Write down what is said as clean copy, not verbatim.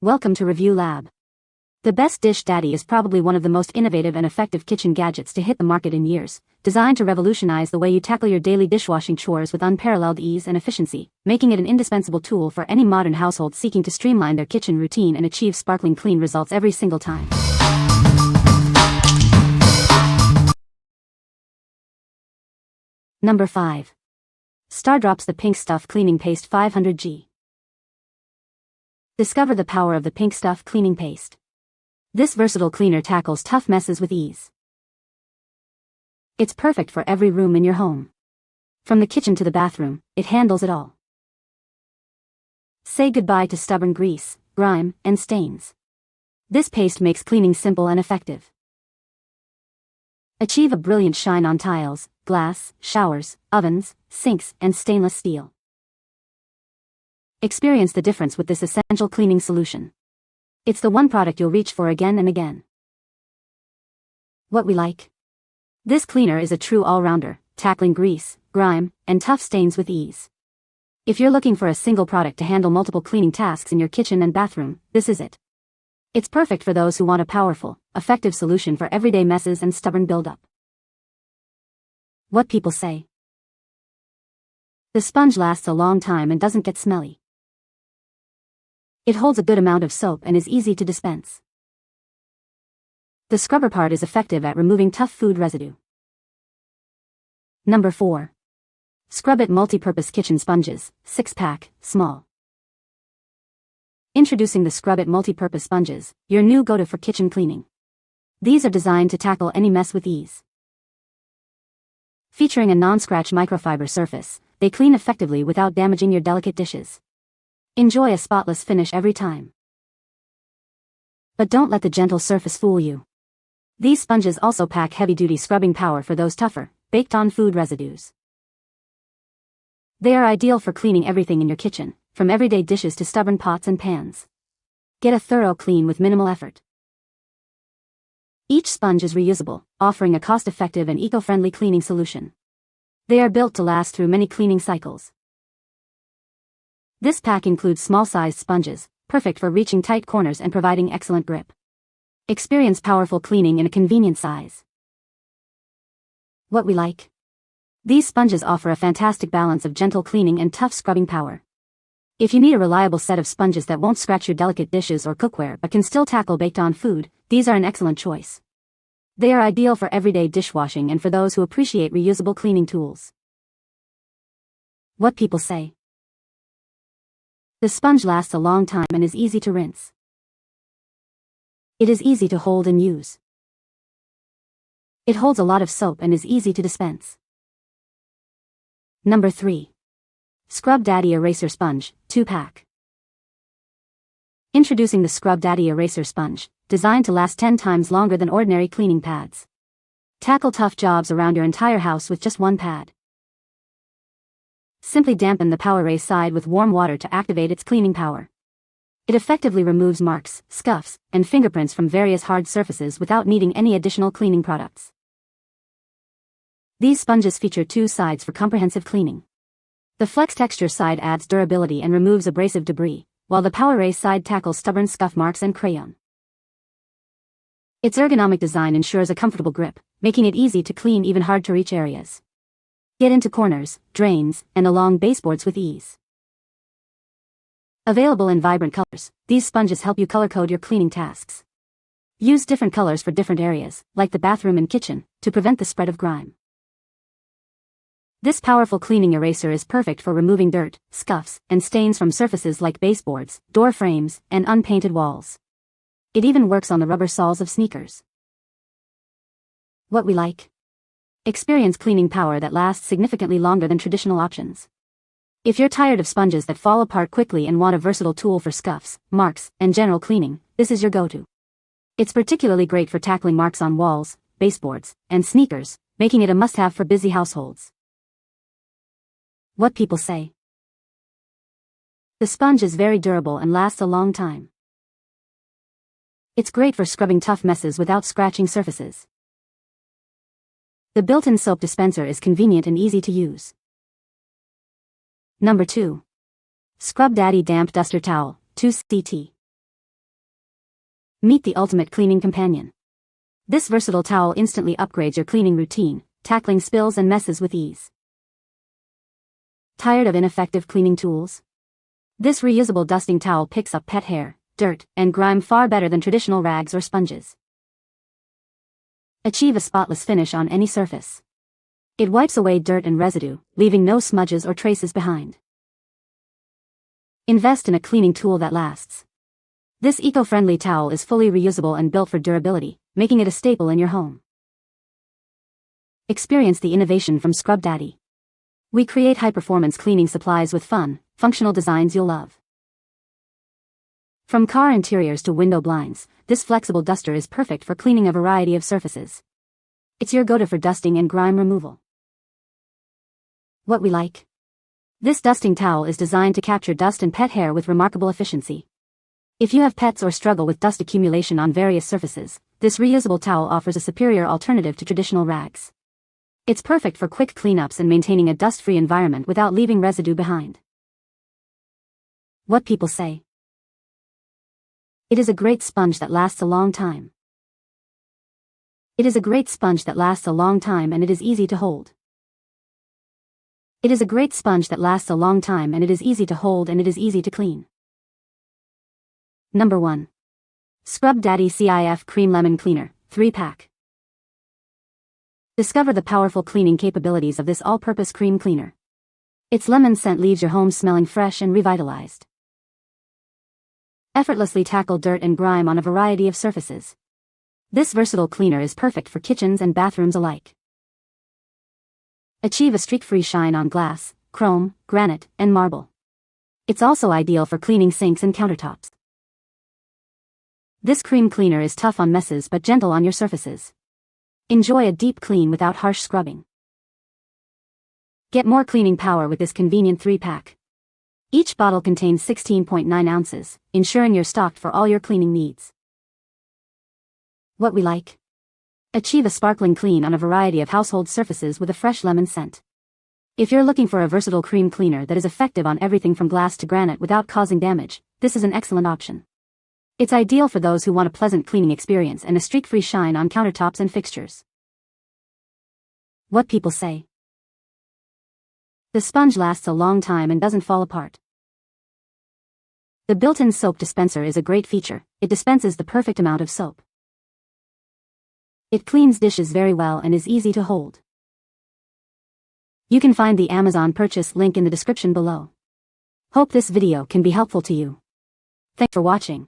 Welcome to Review Lab. The Best Dish Daddy is probably one of the most innovative and effective kitchen gadgets to hit the market in years, designed to revolutionize the way you tackle your daily dishwashing chores with unparalleled ease and efficiency, making it an indispensable tool for any modern household seeking to streamline their kitchen routine and achieve sparkling clean results every single time. Number 5. Stardrops the Pink Stuff Cleaning Paste 500G. Discover the power of the Pink Stuff Cleaning Paste. This versatile cleaner tackles tough messes with ease. It's perfect for every room in your home. From the kitchen to the bathroom, it handles it all. Say goodbye to stubborn grease, grime, and stains. This paste makes cleaning simple and effective. Achieve a brilliant shine on tiles, glass, showers, ovens, sinks, and stainless steel. Experience the difference with this essential cleaning solution. It's the one product you'll reach for again and again. What we like? This cleaner is a true all-rounder, tackling grease, grime, and tough stains with ease. If you're looking for a single product to handle multiple cleaning tasks in your kitchen and bathroom, this is it. It's perfect for those who want a powerful, effective solution for everyday messes and stubborn buildup. What people say. The sponge lasts a long time and doesn't get smelly. It holds a good amount of soap and is easy to dispense. The scrubber part is effective at removing tough food residue. Number 4. Scrub It Multi-Purpose Kitchen Sponges, 6-pack, small. Introducing the Scrub It Multi-Purpose Sponges, your new go-to for kitchen cleaning. These are designed to tackle any mess with ease. Featuring a non-scratch microfiber surface, they clean effectively without damaging your delicate dishes. Enjoy a spotless finish every time. But don't let the gentle surface fool you. These sponges also pack heavy-duty scrubbing power for those tougher, baked-on food residues. They are ideal for cleaning everything in your kitchen, from everyday dishes to stubborn pots and pans. Get a thorough clean with minimal effort. Each sponge is reusable, offering a cost-effective and eco-friendly cleaning solution. They are built to last through many cleaning cycles. This pack includes small-sized sponges, perfect for reaching tight corners and providing excellent grip. Experience powerful cleaning in a convenient size. What we like? These sponges offer a fantastic balance of gentle cleaning and tough scrubbing power. If you need a reliable set of sponges that won't scratch your delicate dishes or cookware but can still tackle baked-on food, these are an excellent choice. They are ideal for everyday dishwashing and for those who appreciate reusable cleaning tools. What people say. The sponge lasts a long time and is easy to rinse. It is easy to hold and use. It holds a lot of soap and is easy to dispense. Number 3. Scrub Daddy Eraser Sponge, 2-pack. Introducing the Scrub Daddy Eraser Sponge, designed to last 10 times longer than ordinary cleaning pads. Tackle tough jobs around your entire house with just one pad. Simply dampen the power erase side with warm water to activate its cleaning power. It effectively removes marks, scuffs, and fingerprints from various hard surfaces without needing any additional cleaning products. These sponges feature 2 sides for comprehensive cleaning. The Flex Texture side adds durability and removes abrasive debris, while the Power Erase side tackles stubborn scuff marks and crayon. Its ergonomic design ensures a comfortable grip, making it easy to clean even hard-to-reach areas. Get into corners, drains, and along baseboards with ease. Available in vibrant colors, these sponges help you color-code your cleaning tasks. Use different colors for different areas, like the bathroom and kitchen, to prevent the spread of grime. This powerful cleaning eraser is perfect for removing dirt, scuffs, and stains from surfaces like baseboards, door frames, and unpainted walls. It even works on the rubber soles of sneakers. What we like? Experience cleaning power that lasts significantly longer than traditional options. If you're tired of sponges that fall apart quickly and want a versatile tool for scuffs, marks, and general cleaning, this is your go-to. It's particularly great for tackling marks on walls, baseboards, and sneakers, making it a must-have for busy households. What people say. The sponge is very durable and lasts a long time. It's great for scrubbing tough messes without scratching surfaces. The built-in soap dispenser is convenient and easy to use. Number 2. Scrub Daddy Damp Duster Towel, 2CT. Meet the ultimate cleaning companion. This versatile towel instantly upgrades your cleaning routine, tackling spills and messes with ease. Tired of ineffective cleaning tools? This reusable dusting towel picks up pet hair, dirt, and grime far better than traditional rags or sponges. Achieve a spotless finish on any surface. It wipes away dirt and residue, leaving no smudges or traces behind. Invest in a cleaning tool that lasts. This eco-friendly towel is fully reusable and built for durability, making it a staple in your home. Experience the innovation from Scrub Daddy. We create high-performance cleaning supplies with fun, functional designs you'll love. From car interiors to window blinds, this flexible duster is perfect for cleaning a variety of surfaces. It's your go-to for dusting and grime removal. What we like? This dusting towel is designed to capture dust and pet hair with remarkable efficiency. If you have pets or struggle with dust accumulation on various surfaces, this reusable towel offers a superior alternative to traditional rags. It's perfect for quick cleanups and maintaining a dust-free environment without leaving residue behind. What people say. It is a great sponge that lasts a long time. It is a great sponge that lasts a long time and it is easy to hold. It is a great sponge that lasts a long time and it is easy to hold and it is easy to clean. Number 1. Scrub Daddy CIF Cream Lemon Cleaner, 3-pack. Discover the powerful cleaning capabilities of this all-purpose cream cleaner. Its lemon scent leaves your home smelling fresh and revitalized. Effortlessly tackle dirt and grime on a variety of surfaces. This versatile cleaner is perfect for kitchens and bathrooms alike. Achieve a streak-free shine on glass, chrome, granite, and marble. It's also ideal for cleaning sinks and countertops. This cream cleaner is tough on messes but gentle on your surfaces. Enjoy a deep clean without harsh scrubbing. Get more cleaning power with this convenient 3-pack. Each bottle contains 16.9 ounces, ensuring you're stocked for all your cleaning needs. What we like? Achieve a sparkling clean on a variety of household surfaces with a fresh lemon scent. If you're looking for a versatile cream cleaner that is effective on everything from glass to granite without causing damage, this is an excellent option. It's ideal for those who want a pleasant cleaning experience and a streak-free shine on countertops and fixtures. What people say. The sponge lasts a long time and doesn't fall apart. The built-in soap dispenser is a great feature. It dispenses the perfect amount of soap. It cleans dishes very well and is easy to hold. You can find the Amazon purchase link in the description below. Hope this video can be helpful to you. Thanks for watching.